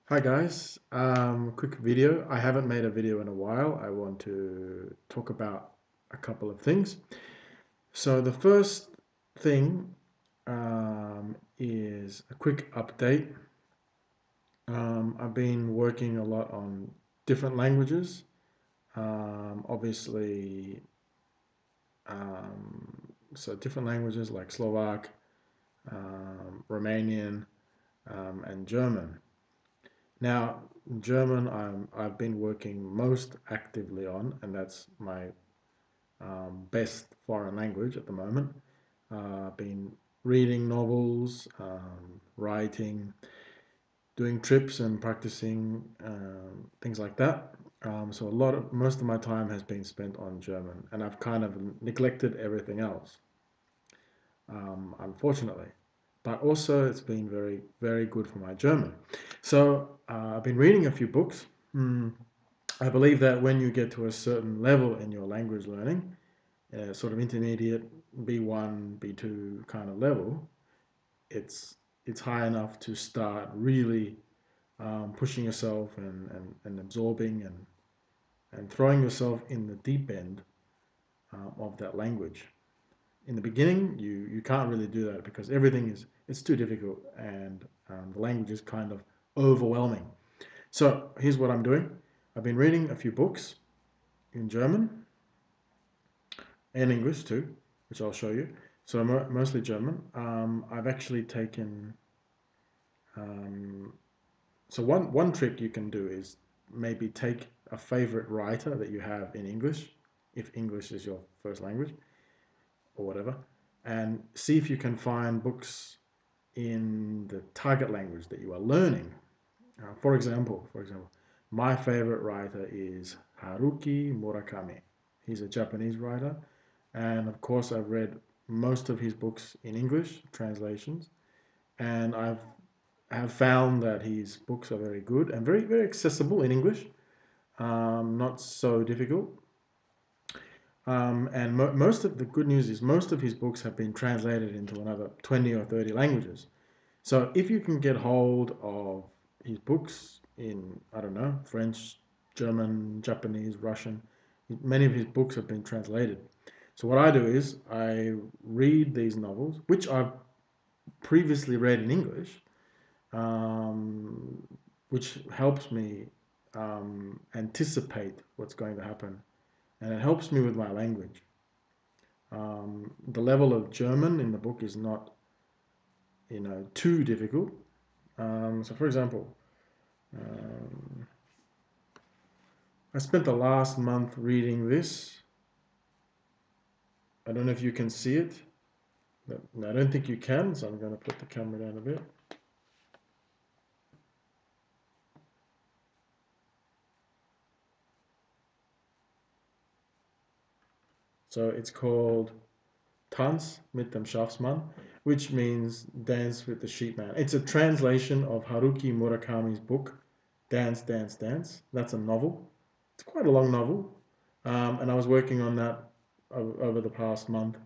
Hi guys, quick video. I haven't made a video in a while. I want to talk about a couple of things. So the first thing is a quick update. I've been working a lot on different languages. Obviously, so different languages like Slovak, Romanian, and German. Now, German, I've been working most actively on, and that's my best foreign language at the moment. I've been reading novels, writing, doing trips, and practicing things like that. So most of my time has been spent on German, and I've kind of neglected everything else, unfortunately. But also, it's been very, very good for my German. So I've been reading a few books. Mm, I believe that when you get to a certain level in your language learning, sort of intermediate B1, B2 kind of level, it's it's high enough to start really pushing yourself and absorbing and throwing yourself in the deep end of that language. In the beginning, you can't really do that because everything is it's too difficult and the language is kind of overwhelming. So here's what I'm doing. I've been reading a few books in German and English too, which I'll show you. So mostly German. I've actually taken. Um, so one trick you can do is maybe take a favorite writer that you have in English, if English is your first language or whatever, and see if you can find books in the target language that you are learning. For example, my favorite writer is Haruki Murakami. He's a Japanese writer, and of course, I've read most of his books in English translations, and have found that his books are very good and very very accessible in English, not so difficult. And most of the good news is most of his books have been translated into another 20 or 30 languages. So if you can get hold of his books in, I don't know, French, German, Japanese, Russian, many of his books have been translated. So what I do is I read these novels, which I've previously read in English, um, which helps me anticipate what's going to happen, and it helps me with my language. The level of German in the book is not, too difficult. So, for example, um, I spent the last month reading this. I don't know if you can see it, but I don't think you can, so I'm going to put the camera down a bit. So it's called Tanz mit dem Schafsmann, which means Dance with the Sheepman. It's a translation of Haruki Murakami's book, Dance, Dance, Dance. That's a novel. It's quite a long novel. And I was working on that over the past month.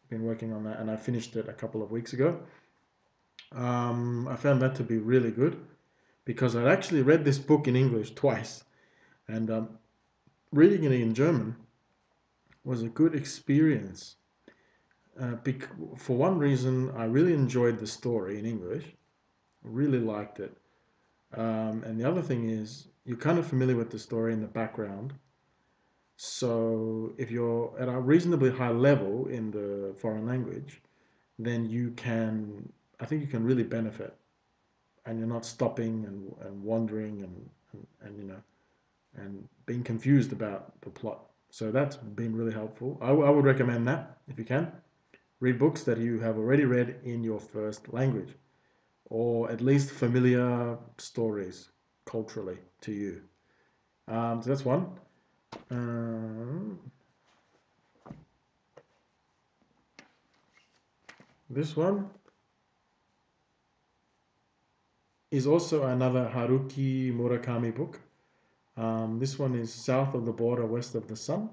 Been working on that, and I finished it a couple of weeks ago. I found that to be really good because I'd actually read this book in English twice, and reading it in German was a good experience. For one reason, I really enjoyed the story in English, really liked it. And the other thing is, you're kind of familiar with the story in the background. So if you're at a reasonably high level in the foreign language, then I think you can really benefit, and you're not stopping and wandering and being confused about the plot. So that's been really helpful. I would recommend that if you can. Read books that you have already read in your first language, or at least familiar stories culturally to you. So that's one. Um, this one is also another Haruki Murakami book. This one is South of the Border, West of the Sun.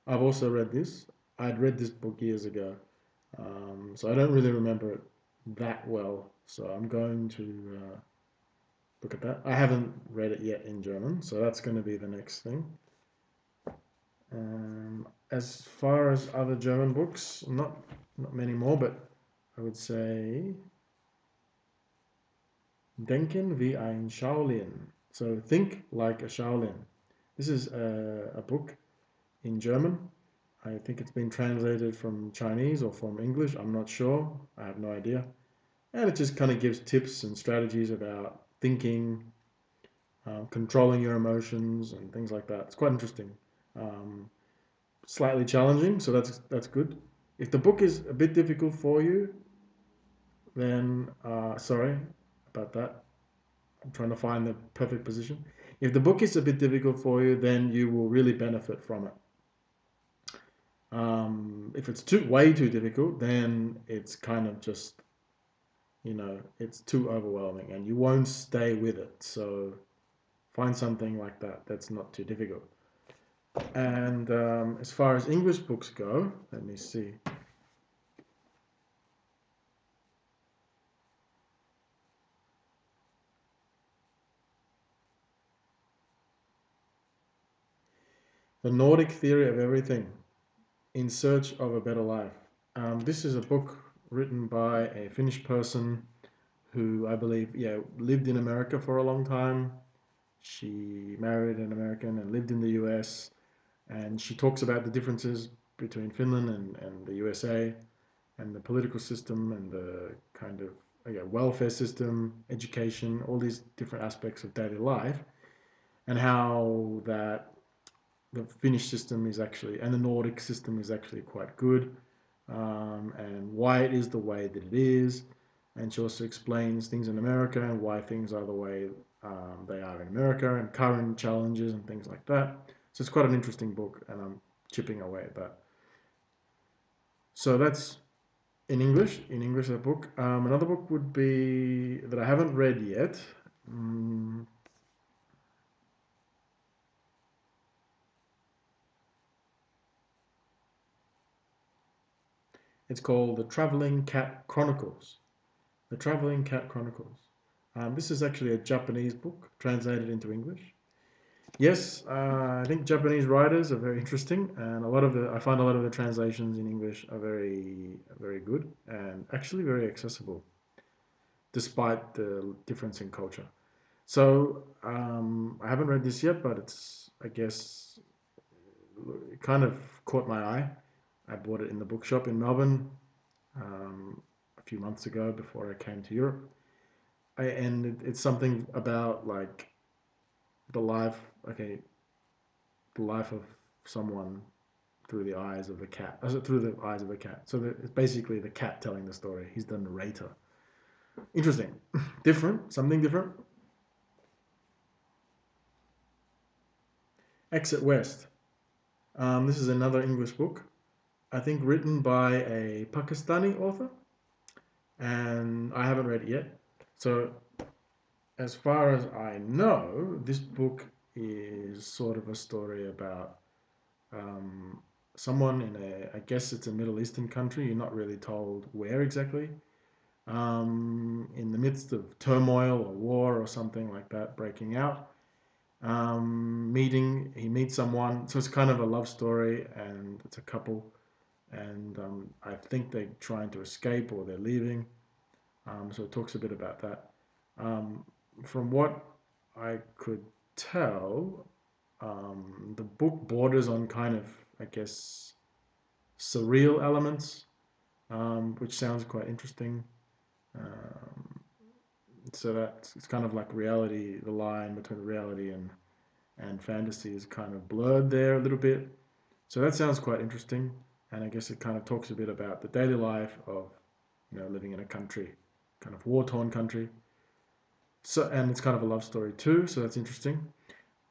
I've also read this. I'd read this book years ago, so I don't really remember it that well. So I'm going to look at that. I haven't read it yet in German, so that's going to be the next thing. As far as other German books, not many more, but I would say Denken wie ein Shaolin. So think like a Shaolin. This is a book in German. I think it's been translated from Chinese or from English. I'm not sure. I have no idea. And it just kind of gives tips and strategies about thinking, controlling your emotions, and things like that. It's quite interesting. Um, Slightly challenging, so that's good. If the book is a bit difficult for you, then sorry about that. I'm trying to find the perfect position. If the book is a bit difficult for you, then you will really benefit from it. If it's way too difficult, then it's kind of just, it's too overwhelming and you won't stay with it. So find something like that that's not too difficult. And as far as English books go, let me see. The Nordic Theory of Everything, In Search of a Better Life. This is a book written by a Finnish person who I believe, lived in America for a long time. She married an American and lived in the US. And she talks about the differences between Finland and the USA and the political system and the kind of welfare system, education, all these different aspects of daily life, and how that the Finnish system is actually, and the Nordic system is actually quite good, and why it is the way that it is. And she also explains things in America and why things are the way they are in America and current challenges and things like that. So it's quite an interesting book, and I'm chipping away at that. So that's in English. In English, that book. Another book would be that I haven't read yet. Mm, it's called The Traveling Cat Chronicles. The Traveling Cat Chronicles. This is actually a Japanese book translated into English. Yes, I think Japanese writers are very interesting, and I find a lot of the translations in English are very, very good and actually very accessible, despite the difference in culture. So I haven't read this yet, but I guess, it kind of caught my eye. I bought it in the bookshop in Melbourne a few months ago before I came to Europe. It's something about like the life, okay, the life of someone through the eyes of the cat, through the eyes of the cat. So it's basically the cat telling the story. He's the narrator. Interesting, different, something different. Exit West. This is another English book, I think written by a Pakistani author, and I haven't read it yet. So, as far as I know, this book is sort of a story about um, someone in I guess it's a Middle Eastern country. You're not really told where exactly. In the midst of turmoil or war or something like that breaking out. He meets someone. So it's kind of a love story, and it's a couple, and I think they're trying to escape or they're leaving. So it talks a bit about that. Um, from what I could tell, the book borders on kind of, I guess, surreal elements, which sounds quite interesting. Um, so that it's kind of like reality, the line between reality and fantasy is kind of blurred there a little bit. So that sounds quite interesting, and I guess it kind of talks a bit about the daily life of, living in a country, kind of war-torn country. So, and it's kind of a love story too, so that's interesting.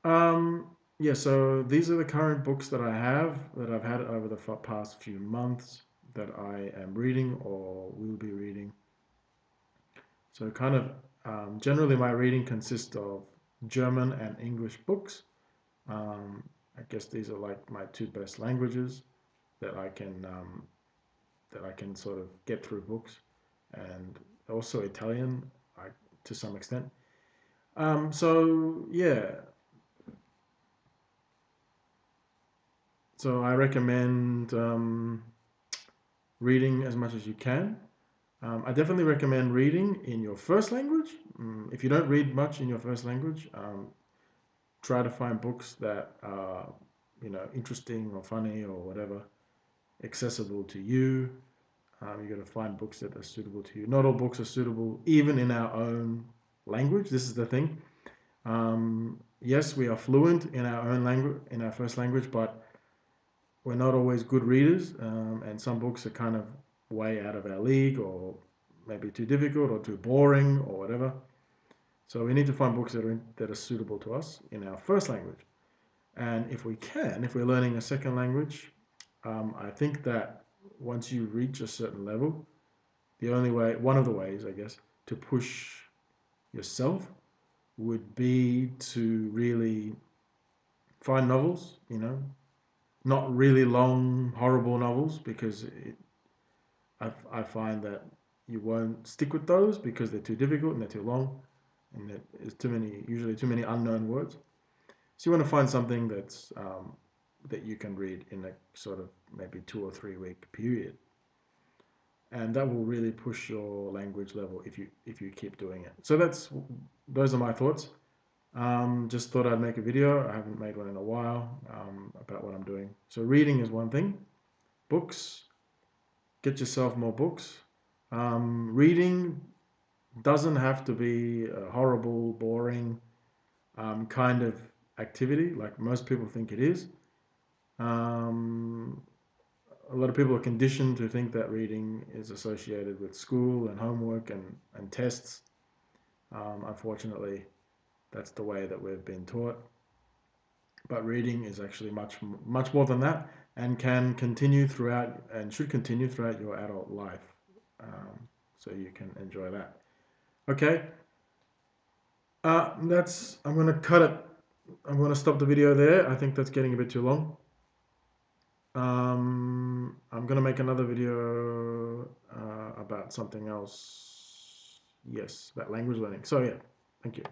Um, yeah, so these are the current books that I have that I've had over the past few months that I am reading or will be reading. So kind of generally my reading consists of German and English books. Um, I guess these are like my two best languages that I can sort of get through books, and also Italian, to some extent. So yeah, so I recommend reading as much as you can. I definitely recommend reading in your first language. If you don't read much in your first language, try to find books that are, interesting or funny or whatever, accessible to you. You got to find books that are suitable to you. Not all books are suitable, even in our own language. This is the thing. Yes, we are fluent in our own language, in our first language, but we're not always good readers, and some books are kind of way out of our league, or maybe too difficult, or too boring, or whatever. So we need to find books that are suitable to us in our first language. And if we can, if we're learning a second language, I think that once you reach a certain level, the only way, one of the ways, I guess, to push yourself would be to really find novels, not really long, horrible novels, because I find that you won't stick with those because they're too difficult and they're too long, and there's usually too many unknown words. So you want to find something that you can read in a sort of maybe 2 or 3 week period, and that will really push your language level if you keep doing it. So those are my thoughts. Just thought I'd make a video. I haven't made one in a while about what I'm doing. So reading is one thing. Books. Get yourself more books. Reading doesn't have to be a horrible, boring kind of activity like most people think it is. Um, a lot of people are conditioned to think that reading is associated with school and homework and tests. Unfortunately, that's the way that we've been taught. But reading is actually much more than that, and can continue throughout and should continue throughout your adult life. So you can enjoy that. Okay, I'm going to cut it. I'm going to stop the video there. I think that's getting a bit too long. I'm going to make another video about something else. Yes, about language learning. So yeah, thank you.